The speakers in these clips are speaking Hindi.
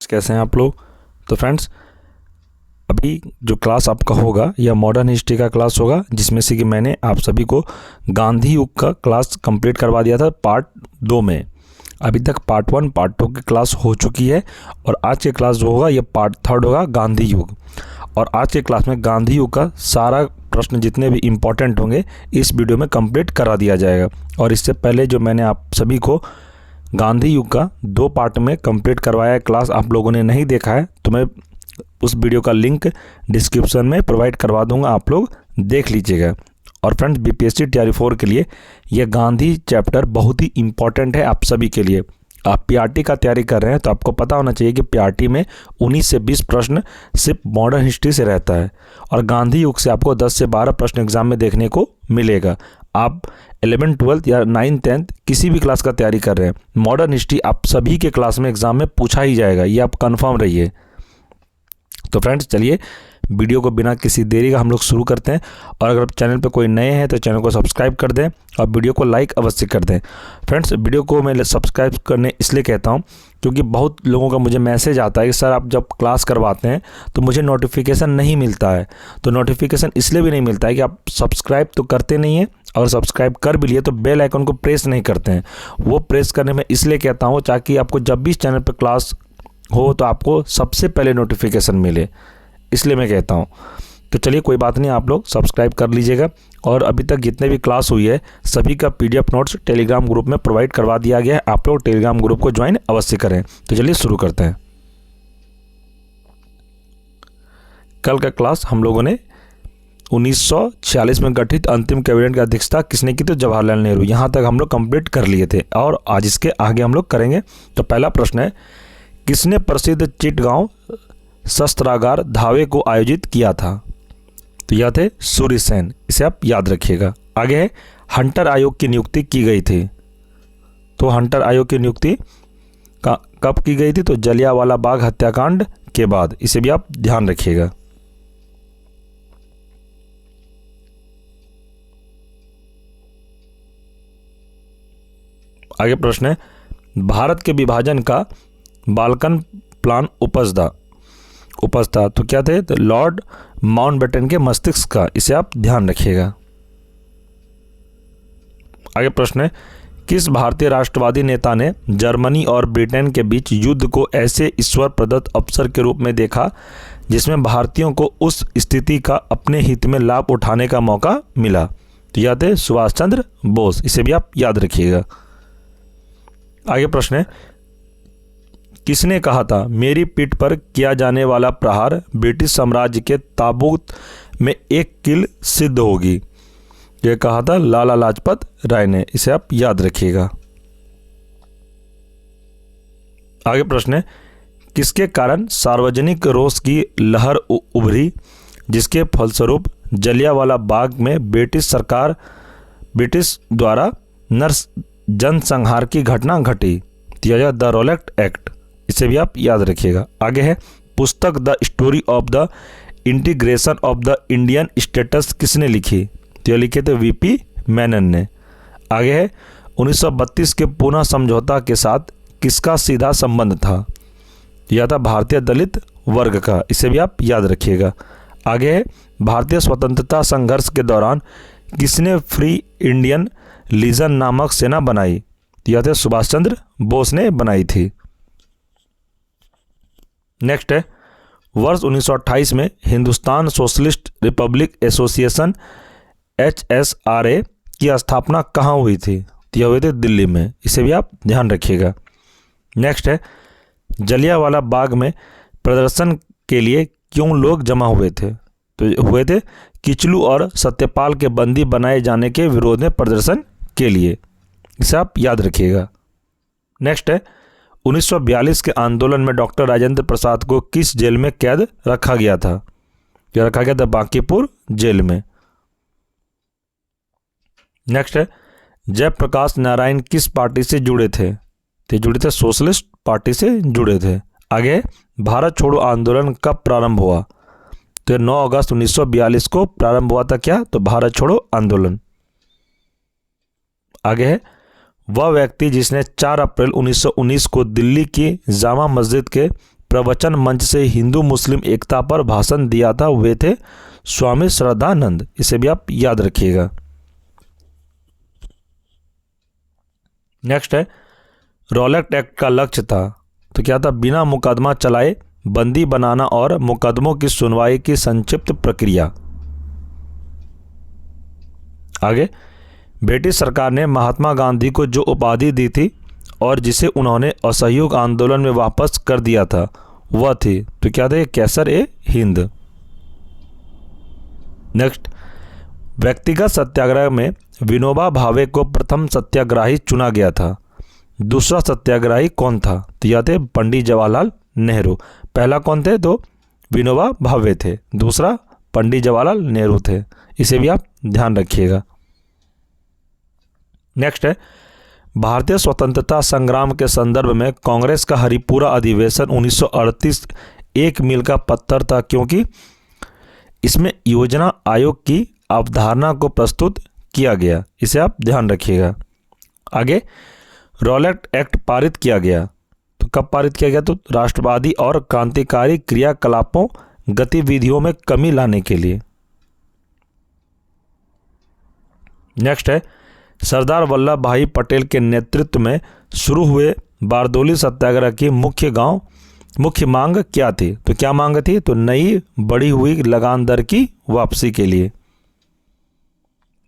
कैसे हैं आप लोग। तो फ्रेंड्स, अभी जो क्लास आपका होगा यह मॉडर्न हिस्ट्री का क्लास होगा, जिसमें से कि मैंने आप सभी को गांधी युग का क्लास कंप्लीट करवा दिया था पार्ट 2 में। अभी तक पार्ट 1 पार्ट 2 की क्लास हो चुकी है और आज की क्लास जो होगा यह पार्ट 3 होगा गांधी युग। और आज के क्लास में गांधी युग का सारा प्रश्न जितने भी इम्पोर्टेंट होंगे इस वीडियो में कंप्लीट करा दिया जाएगा। और इससे पहले जो मैंने आप सभी को गांधी युग का 2 पार्ट में कंप्लीट करवाया है क्लास, आप लोगों ने नहीं देखा है तो मैं उस वीडियो का लिंक डिस्क्रिप्शन में प्रोवाइड करवा दूंगा, आप लोग देख लीजिएगा। और फ्रेंड्स, बीपीएससी टीआरई 4 के लिए यह गांधी चैप्टर बहुत ही इम्पॉर्टेंट है आप सभी के लिए। आप पीआरटी का तैयारी कर रहे हैं तो आपको पता होना चाहिए कि पीआरटी में 19 से 20 प्रश्न सिर्फ मॉडर्न हिस्ट्री से रहता है और गांधी युग से आपको 10 से 12 प्रश्न एग्जाम में देखने को मिलेगा। आप 11th 12th या 9th 10th किसी भी क्लास का तैयारी कर रहे हैं, मॉडर्न हिस्ट्री आप सभी के क्लास में एग्जाम में पूछा ही जाएगा, ये आप कंफर्म रहिए। तो फ्रेंड्स, चलिए वीडियो को बिना किसी देरी का हम लोग शुरू करते हैं। और अगर आप चैनल पर कोई नए हैं तो चैनल को सब्सक्राइब कर दें और वीडियो को लाइक अवश्य कर दें। फ्रेंड्स, वीडियो को मैं सब्सक्राइब करने इसलिए कहता हूं क्योंकि बहुत लोगों का मुझे मैसेज आता है कि सर आप जब क्लास करवाते हैं तो मुझे नोटिफिकेशन नहीं मिलता है। तो नोटिफिकेशन इसलिए भी नहीं मिलता है कि आप सब्सक्राइब तो करते नहीं हैं, और सब्सक्राइब कर भी लिए तो बेल आइकन को प्रेस नहीं करते हैं। वो प्रेस करने में इसलिए कहता हूँ ताकि आपको जब भी इस चैनल पर क्लास हो तो आपको सबसे पहले नोटिफिकेशन मिले, इसलिए मैं कहता हूँ। तो चलिए कोई बात नहीं, आप लोग सब्सक्राइब कर लीजिएगा। और अभी तक जितने भी क्लास हुई है सभी का पीडीएफ नोट्स टेलीग्राम ग्रुप में प्रोवाइड करवा दिया गया है, आप लोग टेलीग्राम ग्रुप को ज्वाइन अवश्य करें। तो चलिए शुरू करते हैं। कल का क्लास हम लोगों ने 1946 में गठित अंतिम कैबिनेट की अध्यक्षता किसने की, तो जवाहरलाल नेहरू। यहाँ तक हम लोग कंप्लीट कर लिए थे और आज इसके आगे हम लोग करेंगे। तो पहला प्रश्न है, किसने प्रसिद्ध चिटगांव शस्त्रागार धावे को आयोजित किया था? तो यह थे सूर्यसेन, इसे आप याद रखिएगा। आगे है, हंटर आयोग की नियुक्ति की गई थी। तो हंटर आयोग की नियुक्ति कब की गई थी? तो जलियांवाला बाग हत्याकांड के बाद, इसे भी आप ध्यान रखिएगा। आगे प्रश्न है, भारत के विभाजन का बाल्कन प्लान उपज था। तो क्या थे? तो लॉर्ड माउंटबेटन के मस्तिष्क का, इसे आप ध्यान रखिएगा। आगे प्रश्न है, किस भारतीय राष्ट्रवादी नेता ने जर्मनी और ब्रिटेन के बीच युद्ध को ऐसे ईश्वर प्रदत्त अवसर के रूप में देखा जिसमें भारतीयों को उस स्थिति का अपने हित में लाभ उठाने का मौका मिला? तो यह थे सुभाष चंद्र बोस, इसे भी आप याद रखिएगा। आगे प्रश्न है, किसने कहा था मेरी पीठ पर किया जाने वाला प्रहार ब्रिटिश साम्राज्य के ताबूत में एक कील सिद्ध होगी? यह कहा था लाला लाजपत राय ने, इसे आप याद रखिएगा। आगे प्रश्न है, किसके कारण सार्वजनिक रोष की लहर उभरी जिसके फलस्वरूप जलियांवाला बाग में ब्रिटिश द्वारा जनसंहार की घटना घटी? द रोलेट एक्ट, इसे भी आप याद रखिएगा। आगे है, पुस्तक the story of the integration of the Indian states किसने लिखी? तो यह लिखे थे वीपी मेनन ने। आगे है, 1932 के पुनः समझौता के साथ किसका सीधा संबंध था? यह था भारतीय दलित वर्ग का, इसे भी आप याद रखिएगा। आगे है, भारतीय स्वतंत्रता संघर्ष के दौरान किसने फ्री इंडियन लीजन नामक सेना बनाई? यह थे सुभाष चंद्र बोस ने बनाई थी। नेक्स्ट है, वर्ष 1928 में Hindustan socialist Republic association HSRA की स्थापना कहाँ हुई थी? यह हुई थी दिल्ली में, इसे भी आप ध्यान रखिएगा। नेक्स्ट है, जलियांवाला बाग में प्रदर्शन के लिए क्यों लोग जमा हुए थे? तो हुए थे किचलू और सत्यपाल के बंदी बनाए जाने के विरोध में प्रदर्शन के लिए, इसे आप याद रखिएगा। नेक्स्ट है, 1942 के आंदोलन में डॉक्टर राजेंद्र प्रसाद को किस जेल में कैद रखा गया था? यह रखा गया था बांकीपुर जेल में। नेक्स्ट है, जयप्रकाश नारायण किस पार्टी से जुड़े थे? तो जुड़े थे सोशलिस्ट पार्टी से जुड़े थे। आगे, भारत छोड़ो आंदोलन कब प्रारंभ हुआ? तो 9 अगस्त 1942 को प्रारंभ हुआ था। क्या? तो भारत छोड़ो आंदोलन। आगे है, वह व्यक्ति जिसने 4 अप्रैल 1919 को दिल्ली की जामा मस्जिद के प्रवचन मंच से हिंदू मुस्लिम एकता पर भाषण दिया था वे थे स्वामी श्रद्धानंद। इसे भी आप याद रखिएगा। नेक्स्ट है रॉलेट एक्ट का लक्ष्य था, तो क्या था? बिना मुकदमा चलाए बंदी बनाना और मुकदमों की सुनवाई की संक्षिप्त प्रक्रिया। आगे, ब्रिटिश सरकार ने महात्मा गांधी को जो उपाधि दी थी और जिसे उन्होंने असहयोग आंदोलन में वापस कर दिया था वह थी, तो क्या था? कैसर ए हिंद। नेक्स्ट, व्यक्तिगत सत्याग्रह में विनोबा भावे को प्रथम सत्याग्रही चुना गया था। दूसरा सत्याग्रही कौन था? तो यह थे पंडित जवाहरलाल नेहरू। पहला कौन थे? तो विनोबा भावे थे, दूसरा पंडित जवाहरलाल नेहरू थे। इसे भी आप ध्यान रखिएगा। नेक्स्ट है भारतीय स्वतंत्रता संग्राम के संदर्भ में कांग्रेस का हरिपुरा अधिवेशन 1938 एक मील का पत्थर था, क्योंकि इसमें योजना आयोग की अवधारणा को प्रस्तुत किया गया। इसे आप ध्यान रखिएगा। आगे, रॉलेट एक्ट पारित किया गया, तो कब पारित किया गया? तो राष्ट्रवादी और क्रांतिकारी क्रियाकलापों गतिविधियों में कमी लाने के लिए। नेक्स्ट है सरदार वल्लभ भाई पटेल के नेतृत्व में शुरू हुए बारदोली सत्याग्रह की मुख्य मांग क्या थी? तो क्या मांग थी? तो नई बढ़ी हुई लगान दर की वापसी के लिए।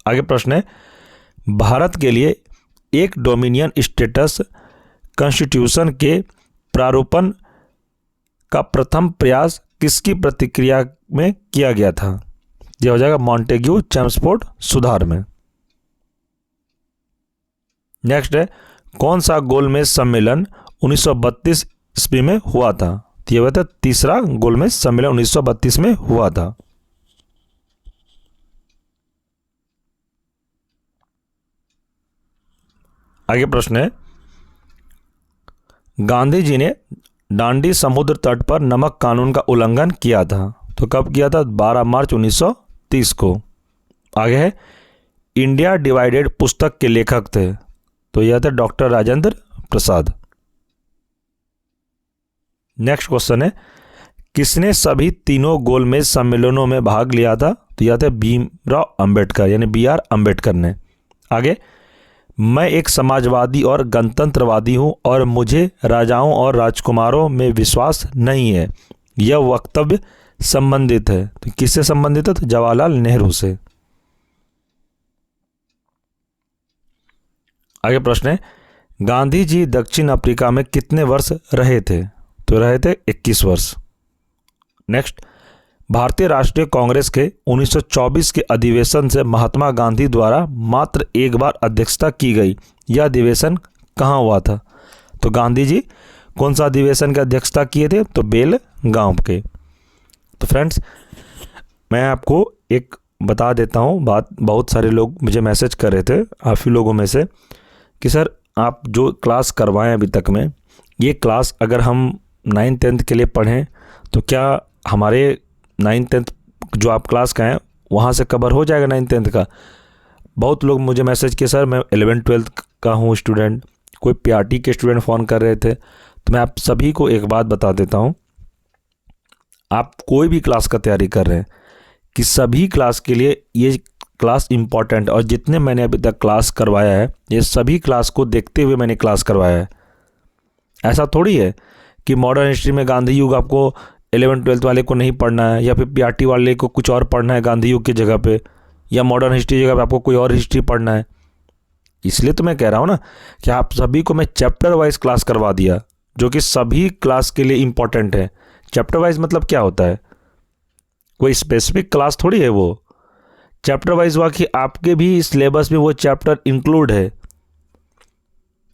आगे प्रश्न है भारत के लिए एक डोमिनियन स्टेटस कॉन्स्टिट्यूशन के प्रारूपण का प्रथम प्रयास किसकी प्रतिक्रिया में किया गया था? यह हो जाएगा मॉन्टेग्यू चैम्सफोर्ड सुधार में। नेक्स्ट है कौन सा गोलमेज सम्मेलन 1932 ईस्वी में हुआ था? तो यह था तीसरा गोलमेज सम्मेलन 1932 में हुआ था। आगे प्रश्न है गांधी जी ने डांडी समुद्र तट पर नमक कानून का उल्लंघन किया था, तो कब किया था? 12 मार्च 1930 को। आगे है इंडिया डिवाइडेड पुस्तक के लेखक थे, तो यह थे doctor Rajendra Prasad. Next question है किसने सभी तीनों गोलमेज सम्मेलनों में भाग लिया था? तो यह थे भीमराव अंबेडकर, यानी BR अंबेडकर ने। आगे, मैं एक समाजवादी और गणतंत्रवादी हूं और मुझे राजाओं और राजकुमारों में विश्वास नहीं है। यह वक्तव्य संबंधित है, तो किससे संबंधित है? तो जवाहरलाल नेहरू से। आगे प्रश्न है गांधी जी दक्षिण अफ्रीका में कितने वर्ष रहे थे? तो रहे थे 21 वर्ष। नेक्स्ट, भारतीय राष्ट्रीय कांग्रेस के 1924 के अधिवेशन से महात्मा गांधी द्वारा मात्र एक बार अध्यक्षता की गई। यह अधिवेशन कहाँ हुआ था? तो गांधी जी कौन सा अधिवेशन की अध्यक्षता किए थे? तो बेलगांव के। तो फ्रेंड्स, मैं आपको एक बता देता हूँ बात। बहुत सारे लोग मुझे मैसेज कर रहे थे, काफ़ी लोगों में से, कि सर आप जो क्लास करवाएं अभी तक में, ये क्लास अगर हम 9th-10th के लिए पढ़ें तो क्या हमारे 9th-10th जो आप क्लास का हैं वहाँ से कवर हो जाएगा 9th-10th का? बहुत लोग मुझे मैसेज किए सर मैं 11th-12th का हूँ स्टूडेंट, कोई PRT के स्टूडेंट फ़ोन कर रहे थे। तो मैं आप सभी को एक बात बता देता हूँ, आप कोई भी क्लास का तैयारी कर रहे हैं कि सभी क्लास के लिए ये क्लास इम्पॉर्टेंट, और जितने मैंने अभी तक क्लास करवाया है ये सभी क्लास को देखते हुए मैंने क्लास करवाया है। ऐसा थोड़ी है कि मॉडर्न हिस्ट्री में गांधी युग आपको 11th-12th वाले को नहीं पढ़ना है, या फिर PRT वाले को कुछ और पढ़ना है गांधी युग की जगह पे, या मॉडर्न हिस्ट्री की जगह पे आपको कोई और हिस्ट्री पढ़ना है। इसलिए तो मैं कह रहा हूँ ना कि आप सभी को मैं चैप्टर वाइज क्लास करवा दिया, जो कि सभी क्लास के लिए इम्पॉर्टेंट है। चैप्टर वाइज मतलब क्या होता है? कोई स्पेसिफिक क्लास थोड़ी है वो। चैप्टर वाइज हुआ कि आपके भी सिलेबस में वो चैप्टर इंक्लूड है।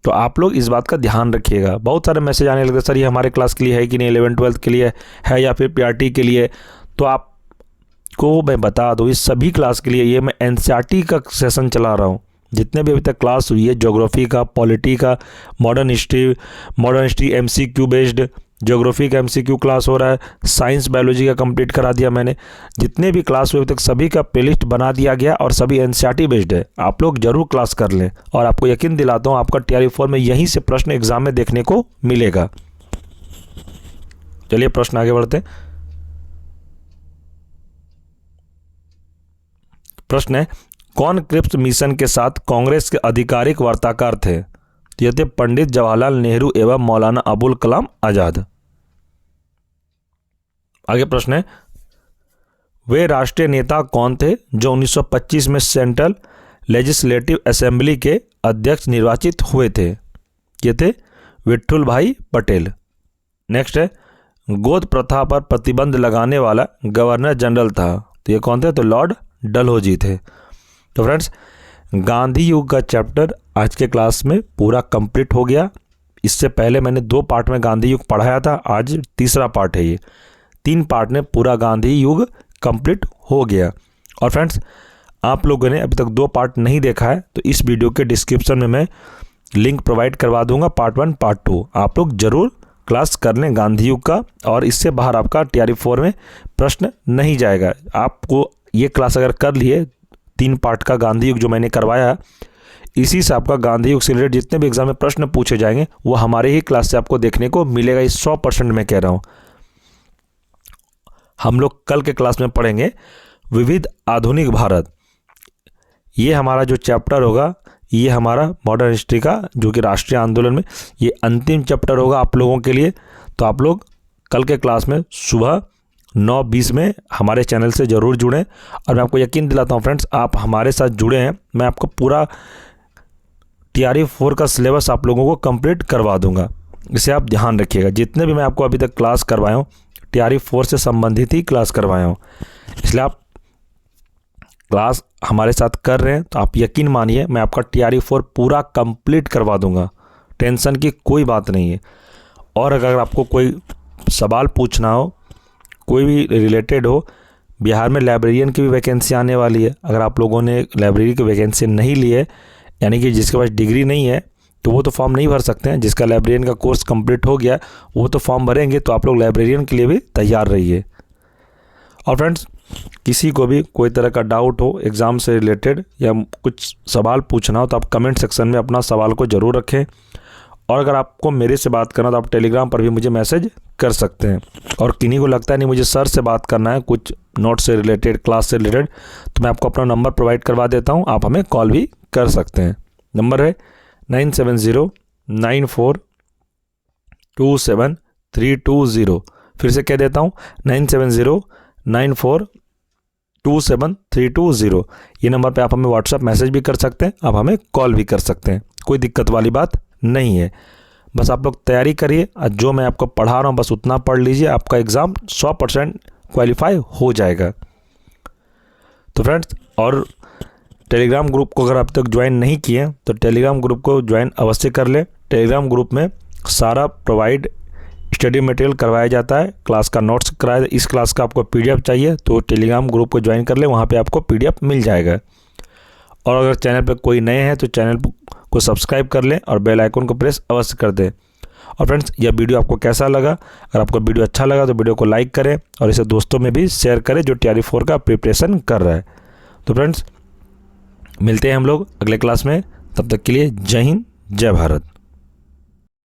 तो आप लोग इस बात का ध्यान रखिएगा। बहुत सारे मैसेज आने लगते सर ये हमारे क्लास के लिए है कि नहीं, 11th-12th के लिए है या फिर PRT के लिए। तो आपको मैं बता दूँ इस सभी क्लास के लिए ये मैं NCERT का सेशन चला रहा हूँ। जितने भी अभी तक क्लास हुई है, ज्योग्राफी का, पॉलिटी का, modern history MCQ based, geography का MCQ क्लास हो रहा है, साइंस बायोलॉजी का कंप्लीट करा दिया मैंने। जितने भी क्लास हुए अभी तक सभी का प्लेलिस्ट बना दिया गया और सभी NCERT बेस्ड है। आप लोग जरूर क्लास कर लें, और आपको यकीन दिलाता हूँ आपका TR4 में यहीं से प्रश्न एग्जाम में देखने को मिलेगा। चलिए प्रश्न आगे बढ़ते हैं। प्रश्न है, कौन क्रिप्स मिशन के साथ कांग्रेस के आधिकारिक वार्ताकार थे? तो ये थे पंडित जवाहरलाल नेहरू एवं मौलाना अबुल कलाम आजाद। आगे प्रश्न है, वे राष्ट्रीय नेता कौन थे जो 1925 में सेंट्रल लेजिस्लेटिव असेंबली के अध्यक्ष निर्वाचित हुए थे? ये थे विट्ठल भाई पटेल। नेक्स्ट है, गोद प्रथा पर प्रतिबंध लगाने वाला गवर्नर जनरल था, तो ये कौन थे? तो लॉर्ड डलहौजी थे। तो फ्रेंड्स, गांधी युग का चैप्टर आज के क्लास में पूरा कंप्लीट हो गया। इससे पहले मैंने 2 पार्ट में गांधी युग पढ़ाया था, आज तीसरा पार्ट है। ये 3 पार्ट में पूरा गांधी युग कंप्लीट हो गया। और फ्रेंड्स, आप लोगों ने अभी तक 2 पार्ट नहीं देखा है तो इस वीडियो के डिस्क्रिप्शन में मैं लिंक प्रोवाइड करवा दूंगा, पार्ट 1 पार्ट 2। आप लोग जरूर क्लास कर लें गांधी युग का, और इससे बाहर आपका TRE4 में प्रश्न नहीं जाएगा। आपको ये क्लास अगर कर लिए 3 पार्ट का गांधी युग जो मैंने करवाया, इसी से आपका गांधी युग से रिलेटेड जितने भी एग्जाम में प्रश्न पूछे जाएंगे वो हमारे ही क्लास से आपको देखने को मिलेगा। इस 100% मैं कह रहा हूँ। हम लोग कल के क्लास में पढ़ेंगे विविध आधुनिक भारत। ये हमारा जो चैप्टर होगा, ये हमारा मॉडर्न हिस्ट्री का जो कि राष्ट्रीय आंदोलन में ये अंतिम चैप्टर होगा आप लोगों के लिए। तो आप लोग कल के क्लास में सुबह 9:20 में हमारे चैनल से ज़रूर जुड़ें। और मैं आपको यकीन दिलाता हूँ फ्रेंड्स, आप हमारे साथ जुड़े हैं, मैं आपको पूरा TRE4 का सिलेबस आप लोगों को कंप्लीट करवा दूंगा। इसे आप ध्यान रखिएगा। जितने भी मैं आपको अभी तक क्लास करवाया हूँ TRE4 से संबंधित ही क्लास करवाया हूँ, इसलिए आप क्लास हमारे साथ कर रहे हैं तो आप यकीन मानिए मैं आपका TRE4 पूरा कंप्लीट करवा दूंगा। टेंशन की कोई बात नहीं है। और अगर आपको कोई सवाल पूछना हो, कोई भी रिलेटेड हो, बिहार में लाइब्रेरियन की भी वैकेंसी आने वाली है। अगर आप लोगों ने लाइब्रेरी की वैकेंसी नहीं ली है, यानी कि जिसके पास डिग्री नहीं है, तो वो तो फॉर्म नहीं भर सकते हैं। जिसका लाइब्रेरियन का कोर्स कंप्लीट हो गया वो तो फॉर्म भरेंगे। तो आप लोग लाइब्रेरियन के लिए भी तैयार रहिए। और फ्रेंड्स, किसी को भी कोई तरह का डाउट हो एग्ज़ाम से रिलेटेड या कुछ सवाल पूछना हो तो आप कमेंट सेक्शन में अपना सवाल को ज़रूर रखें। और अगर आपको मेरे से बात करना तो आप टेलीग्राम पर भी मुझे मैसेज कर सकते हैं। और किन्हीं को लगता है नहीं मुझे सर से बात करना है कुछ नोट से रिलेटेड, क्लास से रिलेटेड, तो मैं आपको अपना नंबर प्रोवाइड करवा देता हूँ, आप हमें कॉल भी कर सकते हैं। नंबर है 9709427320। फिर से कह देता हूँ 9709427320। ये नंबर पे आप हमें व्हाट्सएप मैसेज भी कर सकते हैं, आप हमें कॉल भी कर सकते हैं। कोई दिक्कत वाली बात नहीं है। बस आप लोग तैयारी करिए, जो मैं आपको पढ़ा रहा हूँ बस उतना पढ़ लीजिए, आपका एग्ज़ाम 100% क्वालिफाई हो जाएगा। तो फ्रेंड्स, और टेलीग्राम ग्रुप को अगर आप तक ज्वाइन नहीं किए तो टेलीग्राम ग्रुप को ज्वाइन अवश्य कर लें। टेलीग्राम ग्रुप में सारा प्रोवाइड स्टडी मटेरियल करवाया जाता है, क्लास का नोट्स कराया। इस क्लास का आपको PDF चाहिए तो टेलीग्राम ग्रुप को ज्वाइन कर लें, वहाँ पे आपको PDF मिल जाएगा। और अगर चैनल पर कोई नए हैं तो चैनल को सब्सक्राइब कर लें और बेल आइकन को प्रेस अवश्य कर दें। और फ्रेंड्स, यह वीडियो आपको कैसा लगा? अगर आपको वीडियो अच्छा लगा तो वीडियो को लाइक करें और इसे दोस्तों में भी शेयर करें जो TRE4 का प्रिपरेशन कर रहा है। तो फ्रेंड्स, मिलते हैं हम लोग अगले क्लास में। तब तक के लिए जय हिंद, जय भारत।